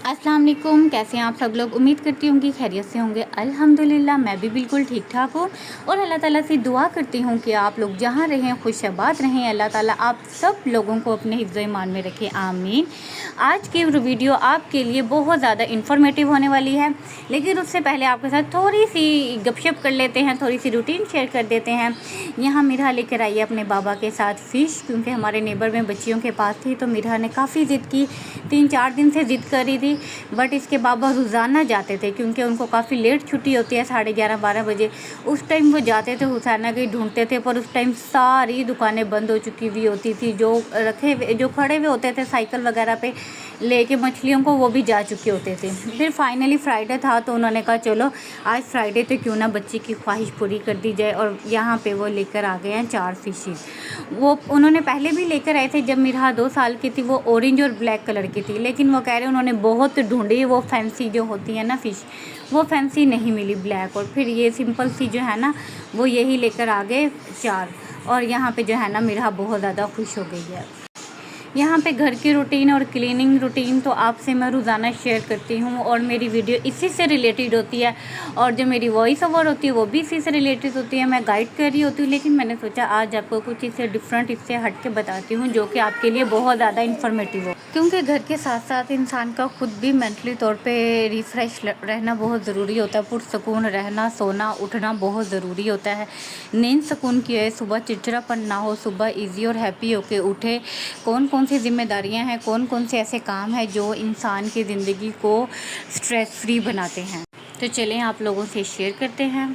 अस्सलाम वालेकुम। कैसे हैं आप सब लोग? उम्मीद करती हूँ कि खैरियत से होंगे। अल्हम्दुलिल्लाह मैं भी बिल्कुल ठीक ठाक हूँ और अल्लाह ताला से दुआ करती हूँ कि आप लोग जहाँ रहें खुशआबाद रहें। अल्लाह ताला आप सब लोगों को अपने हिफ्ज़ ईमान में रखे, आमीन। आज की वीडियो आपके लिए बहुत ज़्यादा इन्फॉर्मेटिव होने वाली है, लेकिन उससे पहले आपके साथ थोड़ी सी गपशप कर लेते हैं, थोड़ी सी रूटीन शेयर कर देते हैं। यहाँ मिरहा लेकर आई है अपने बाबा के साथ फ़िश, क्योंकि हमारे नेबर में बच्चियों के पास थी तो मिरहा ने काफ़ी ज़िद की, 3-4 दिन से ज़िद कर रही थी। बट इसके बाबा रोज़ाना जाते थे क्योंकि उनको काफ़ी लेट छुट्टी होती है, 11:30-12 बजे। उस टाइम वो जाते थे, हुसैना की ढूंढते थे, पर उस टाइम सारी दुकानें बंद हो चुकी हुई होती थी। जो खड़े हुए होते थे साइकिल वगैरह पे लेके मछलियों को, वो भी जा चुके होते थे। फिर फाइनली फ्राइडे था तो उन्होंने कहा चलो आज फ्राइडे तो क्यों ना बच्ची की ख्वाहिश पूरी कर दी जाए, और यहाँ पे वो लेकर आ गए हैं 4 फिशेस। वो उन्होंने पहले भी लेकर आए थे जब मिरहा 2 साल की थी, वो ऑरेंज और ब्लैक कलर की थी, लेकिन वो कह रहे उन्होंने बहुत ढूंढी, वो फैंसी जो होती है ना फ़िश, वो फैंसी नहीं मिली ब्लैक, और फिर ये सिंपल सी जो है ना वो यही लेकर आ गए 4। और यहाँ पे जो है ना मिरहा बहुत ज़्यादा खुश हो गई है। यहाँ पे घर की रूटीन और क्लीनिंग रूटीन तो आपसे मैं रोज़ाना शेयर करती हूँ, और मेरी वीडियो इसी से रिलेटेड होती है, और जो मेरी वॉइस ओवर होती है वो भी इसी से रिलेटेड होती है। मैं गाइड कर रही होती हूँ, लेकिन मैंने सोचा आज आपको कुछ इससे डिफरेंट, इससे हट के बताती हूँ जो कि आपके लिए बहुत ज़्यादा इन्फॉर्मेटिव हो, क्योंकि घर के साथ साथ इंसान का खुद भी मेंटली तौर पे रिफ़्रेश रहना बहुत ज़रूरी होता है। पुरसकून रहना, सोना उठना बहुत ज़रूरी होता है। नींद सुकून की है, सुबह चिड़चिड़ापन ना हो, सुबह ईजी और हैप्पी होके उठे। कौन कौन सी जिम्मेदारियां हैं, कौन कौन से ऐसे काम हैं जो इंसान की ज़िंदगी को स्ट्रेस फ्री बनाते हैं, तो चलें आप लोगों से शेयर करते हैं।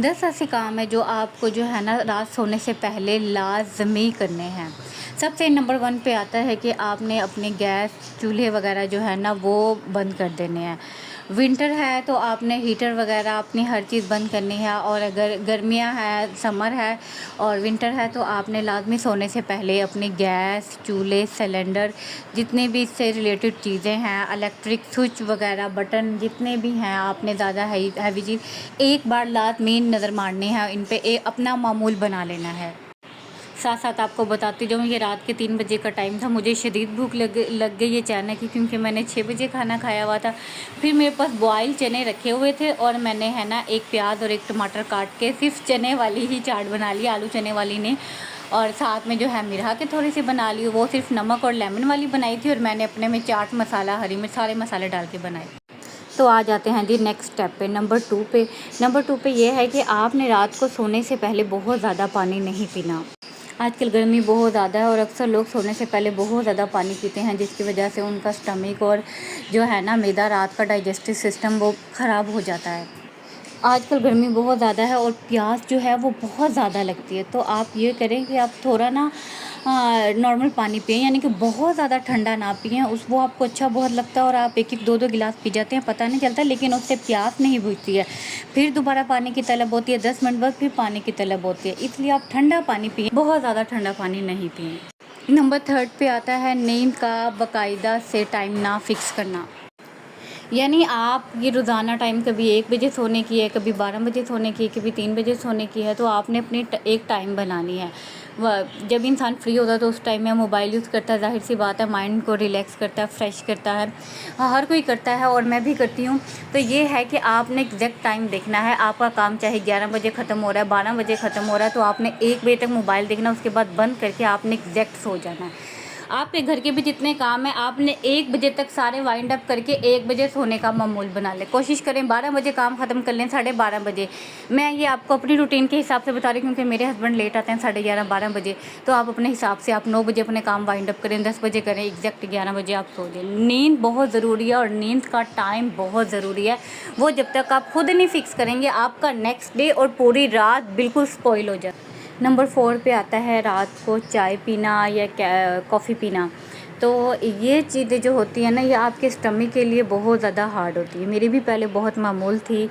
10 ऐसे काम है जो आपको जो है ना रात सोने से पहले लाजमी करने हैं। सबसे नंबर 1 पे आता है कि आपने अपने गैस चूल्हे वगैरह जो है ना वो बंद कर देने हैं। विंटर है तो आपने हीटर वगैरह अपनी हर चीज़ बंद करनी है, और अगर गर्मियां है, समर है और विंटर है तो आपने लाजमी सोने से पहले अपने गैस चूल्हे सिलेंडर जितने भी इससे रिलेटेड चीज़ें हैं, इलेक्ट्रिक स्विच वगैरह बटन जितने भी हैं, आपने ज़्यादा हैवी चीज़ एक बार लाजमी नज़र मारनी है, इन पे अपना मामूल बना लेना है। साथ साथ आपको बताती जाऊँ, ये रात के 3 बजे का टाइम था, मुझे शदीद भूख लग गई अचानक ही, क्योंकि मैंने 6 बजे खाना खाया हुआ था। फिर मेरे पास बॉयल चने रखे हुए थे, और मैंने है ना एक प्याज और एक टमाटर काट के सिर्फ चने वाली ही चाट बना ली, आलू चने वाली ने, और साथ में जो है मिरहा के थोड़ी सी बना ली, वो सिर्फ नमक और लेमन वाली बनाई थी, और मैंने अपने में चाट मसाला, हरी मिर्च, सारे मसाले डाल के बनाए। तो आ जाते हैं जी नेक्स्ट स्टेप पे, नंबर 2 पे ये है कि आपने रात को सोने से पहले बहुत ज़्यादा पानी नहीं पीना। आजकल गर्मी बहुत ज़्यादा है और अक्सर लोग सोने से पहले बहुत ज़्यादा पानी पीते हैं, जिसकी वजह से उनका स्टमक और जो है ना मैदा, रात का डाइजेस्टिव सिस्टम वो ख़राब हो जाता है। आजकल गर्मी बहुत ज़्यादा है और प्यास जो है वो बहुत ज़्यादा लगती है, तो आप ये करें कि आप थोड़ा ना नॉर्मल पानी पिएं, यानी कि बहुत ज़्यादा ठंडा ना पिएं। वो आपको अच्छा बहुत लगता है और आप 1-1 2-2 गिलास पी जाते हैं, पता नहीं चलता, लेकिन उससे प्यास नहीं बुझती है। फिर दोबारा पानी की तलब होती है, 10 मिनट बाद फिर पानी की तलब होती है, इसलिए आप ठंडा पानी पिएं, बहुत ज़्यादा ठंडा पानी नहीं पिएं। नंबर 3 पे आता है नींद का बाकायदा से टाइम ना फिक्स करना। यानी आप ये रोज़ाना टाइम कभी 1 बजे सोने की है, कभी 12 बजे सोने की है, कभी 3 बजे सोने की है, तो आपने अपनी एक टाइम बनानी है। जब इंसान फ्री होता है तो उस टाइम में मोबाइल यूज़ करता है, ज़ाहिर सी बात है, माइंड को रिलैक्स करता है, फ्रेश करता है। हर कोई करता है और मैं भी करती हूँ। तो ये है कि आपने एग्जैक्ट टाइम देखना है। आपका काम चाहे 11 बजे ख़त्म हो रहा है, 12 बजे ख़त्म हो रहा है, तो आपने 1 बजे तक मोबाइल देखना, उसके बाद बंद करके आपने एग्जैक्ट सो जाना है। आपके घर के भी जितने काम हैं आपने 1 बजे तक सारे वाइंड अप करके 1 बजे सोने का मामूल बना लें। कोशिश करें 12 बजे काम ख़त्म कर लें, 12:30 बजे। मैं ये आपको अपनी रूटीन के हिसाब से बता रही हूँ, क्योंकि मेरे हस्बैंड लेट आते हैं 11:30-12 बजे, तो आप अपने हिसाब से आप 9 बजे अपने काम वाइंड अप करें, 10 बजे करें, एग्जैक्ट 11 बजे आप सो जाएं। नींद बहुत ज़रूरी है और नींद का टाइम बहुत ज़रूरी है। वो जब तक आप खुद नहीं फिक्स करेंगे, आपका नेक्स्ट डे और पूरी रात बिल्कुल स्पॉइल हो जाए। नंबर 4 पे आता है रात को चाय पीना या कॉफ़ी पीना। तो ये चीज़ें जो होती हैं ना, ये आपके स्टमक के लिए बहुत ज़्यादा हार्ड होती है। मेरी भी पहले बहुत मामूल थी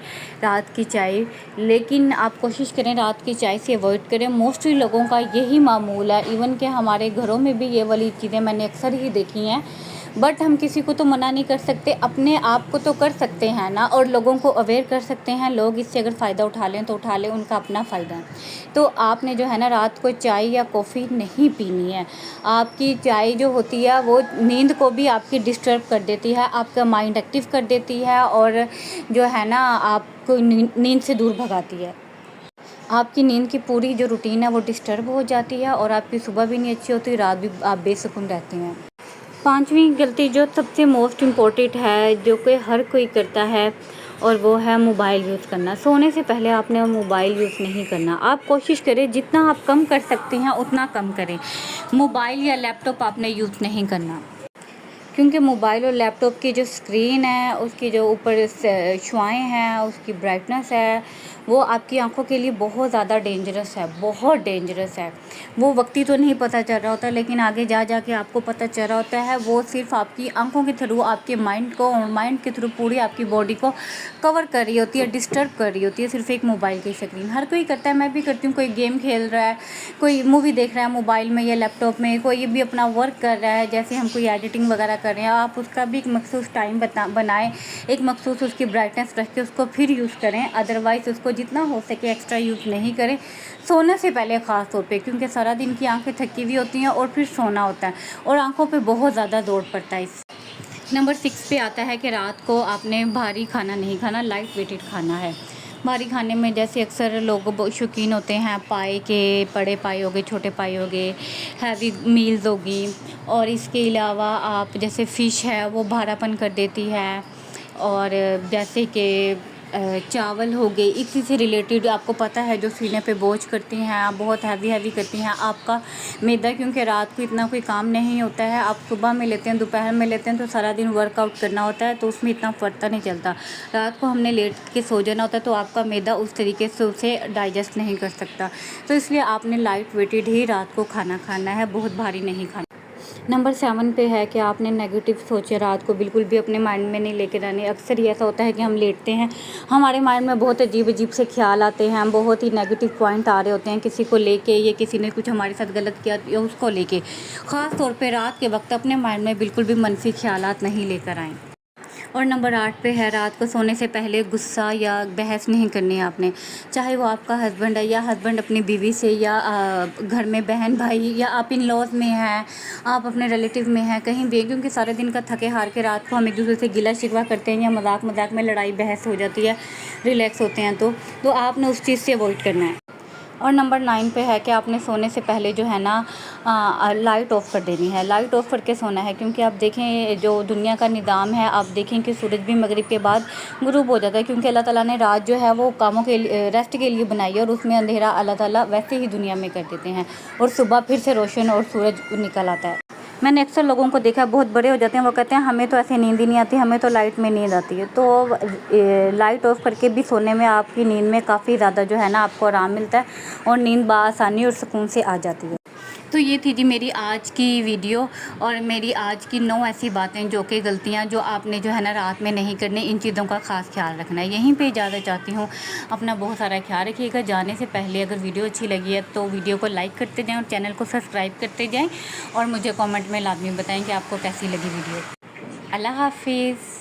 रात की चाय, लेकिन आप कोशिश करें रात की चाय से अवॉइड करें। मोस्टली लोगों का यही मामूल है, इवन कि हमारे घरों में भी ये वाली चीज़ें मैंने अक्सर ही देखी हैं। बट हम किसी को तो मना नहीं कर सकते, अपने आप को तो कर सकते हैं ना, और लोगों को अवेयर कर सकते हैं। लोग इससे अगर फ़ायदा उठा लें तो उठा लें, उनका अपना फ़ायदा है। तो आपने जो है ना रात को चाय या कॉफ़ी नहीं पीनी है। आपकी चाय जो होती है वो नींद को भी आपकी डिस्टर्ब कर देती है, आपका माइंड एक्टिव कर देती है, और जो है ना आपको नींद से दूर भगाती है। आपकी नींद की पूरी जो रूटीन है वो डिस्टर्ब हो जाती है, और आपकी सुबह भी नहीं अच्छी होती, रात भी आप बेसुकून रहते हैं। पांचवी गलती जो सबसे मोस्ट इम्पोर्टेंट है, जो कि हर कोई करता है, और वो है मोबाइल यूज़ करना। सोने से पहले आपने मोबाइल यूज़ नहीं करना। आप कोशिश करें जितना आप कम कर सकते हैं उतना कम करें। मोबाइल या लैपटॉप आपने यूज़ नहीं करना, क्योंकि मोबाइल और लैपटॉप की जो स्क्रीन है, उसकी जो ऊपर शुआएँ हैं, उसकी ब्राइटनेस है, वो आपकी आंखों के लिए बहुत ज़्यादा डेंजरस है, बहुत डेंजरस है। वो वक्ती तो नहीं पता चल रहा होता, लेकिन आगे जा के आपको पता चल रहा होता है। वो सिर्फ आपकी आंखों के थ्रू आपके माइंड को, और माइंड के थ्रू पूरी आपकी बॉडी को कवर कर रही होती है, डिस्टर्ब कर रही होती है, सिर्फ एक मोबाइल की स्क्रीन। हर कोई करता है, मैं भी करती हूँ। कोई गेम खेल रहा है, कोई मूवी देख रहा है मोबाइल में या लैपटॉप में, कोई भी अपना वर्क कर रहा है, जैसे हम कोई एडिटिंग वगैरह कर रहे हैं, आप उसका भी एक मखसूस टाइम बनाएं, एक मखसूस उसकी ब्राइटनेस रख के उसको फिर यूज़ करें। अदरवाइज़ उसको जितना हो सके एक्स्ट्रा यूज़ नहीं करें, सोने से पहले ख़ास तौर पे, क्योंकि सारा दिन की आंखें थकी हुई होती हैं और फिर सोना होता है, और आंखों पे बहुत ज़्यादा जोर पड़ता है। इस नंबर 6 पे आता है कि रात को आपने भारी खाना नहीं खाना, लाइट वेटेड खाना है। भारी खाने में जैसे अक्सर लोग शौकीन होते हैं पाए के, बड़े पाए हो गए, छोटे पाए हो गए, हैवी मील्स होगी, और इसके अलावा आप जैसे फ़िश है वो भारापन कर देती है, और जैसे कि चावल हो गए, इसी से रिलेटेड आपको पता है जो सीने पे बोझ करती हैं, आप बहुत हैवी करती हैं आपका मैदा, क्योंकि रात को इतना कोई काम नहीं होता है। आप सुबह में लेते हैं, दोपहर में लेते हैं, तो सारा दिन वर्कआउट करना होता है, तो उसमें इतना पता नहीं चलता। रात को हमने लेट के सो जाना होता है, तो आपका मैदा उस तरीके से उसे डाइजेस्ट नहीं कर सकता। तो इसलिए आपने लाइट वेटेड ही रात को खाना खाना है, बहुत भारी नहीं खाना। नंबर 7 पे है कि आपने नेगेटिव सोचे रात को बिल्कुल भी अपने माइंड में नहीं लेके रहने। अक्सर ये ऐसा होता है कि हम लेटते हैं, हमारे माइंड में बहुत अजीब अजीब से ख्याल आते हैं, बहुत ही नेगेटिव पॉइंट आ रहे होते हैं किसी को लेके, या किसी ने कुछ हमारे साथ गलत किया या उसको लेके। ख़ास तौर पे रात के वक्त अपने माइंड में बिल्कुल भी मनफी ख्यालात नहीं लेकर आएँ। और नंबर 8 पे है रात को सोने से पहले गुस्सा या बहस नहीं करनी है आपने, चाहे वो आपका हस्बैंड है, या हस्बैंड अपनी बीवी से, या घर में बहन भाई, या आप इन लॉज में हैं, आप अपने रिलेटिव में हैं, कहीं भी। क्योंकि सारे दिन का थके हार के रात को हम एक दूसरे से गिला शिकवा करते हैं, या मजाक में लड़ाई बहस हो जाती है, रिलैक्स होते हैं, तो आपने उस चीज़ से अवॉइड करना है। और नंबर 9 पे है कि आपने सोने से पहले जो है ना लाइट ऑफ़ कर देनी है, लाइट ऑफ़ करके सोना है। क्योंकि आप देखें जो दुनिया का निज़ाम है, आप देखें कि सूरज भी मगरिब के बाद गुरूब हो जाता है, क्योंकि अल्लाह ताला ने रात जो है वो कामों के लिए, रेस्ट के लिए बनाई है, और उसमें अंधेरा अल्लाह ताला वैसे ही दुनिया में कर देते हैं, और सुबह फिर से रोशन और सूरज निकल आता है। मैंने अक्सर लोगों को देखा है, बहुत बड़े हो जाते हैं, वो कहते हैं हमें तो ऐसे नींद ही नहीं आती, हमें तो लाइट में नींद आती है। तो लाइट ऑफ करके भी सोने में आपकी नींद में काफ़ी ज़्यादा जो है ना आपको आराम मिलता है, और नींद बआसानी और सुकून से आ जाती है। तो ये थी जी मेरी आज की वीडियो, और मेरी आज की 9 ऐसी बातें जो कि गलतियाँ जो आपने जो है ना रात में नहीं करनी, इन चीज़ों का ख़ास ख्याल रखना है। यहीं पे इजाज़त चाहती हूँ, अपना बहुत सारा ख्याल रखिएगा। जाने से पहले अगर वीडियो अच्छी लगी है तो वीडियो को लाइक करते जाएँ, और चैनल को सब्सक्राइब करते जाएँ, और मुझे कमेंट में लाजमी बताएँ कि आपको कैसी लगी वीडियो। अल्लाह हाफिज़।